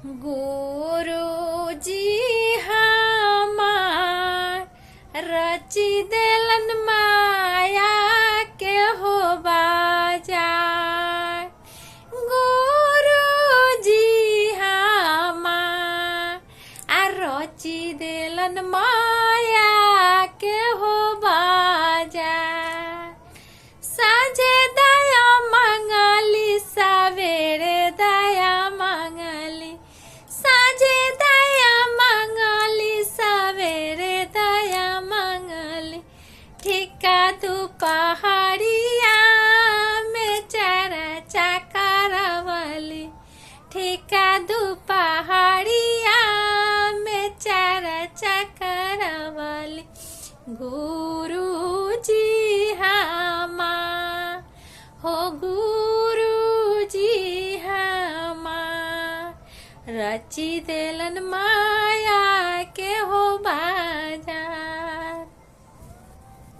गुरुजी हमार रची देलन माया के हो बाजार। गुरुजी हमार रची देलन माया के हो बाजार। साँझे दया मंगली सवेरे दया मंगली, साँझे दया मंगली सवेरे दया मंगली। ठिका दुपहरिया में चर्चा करवली, ठिका दुपहरिया में चर्चा करवली। गुरुजी हमार हो गुरुजी हमार रची देलन माया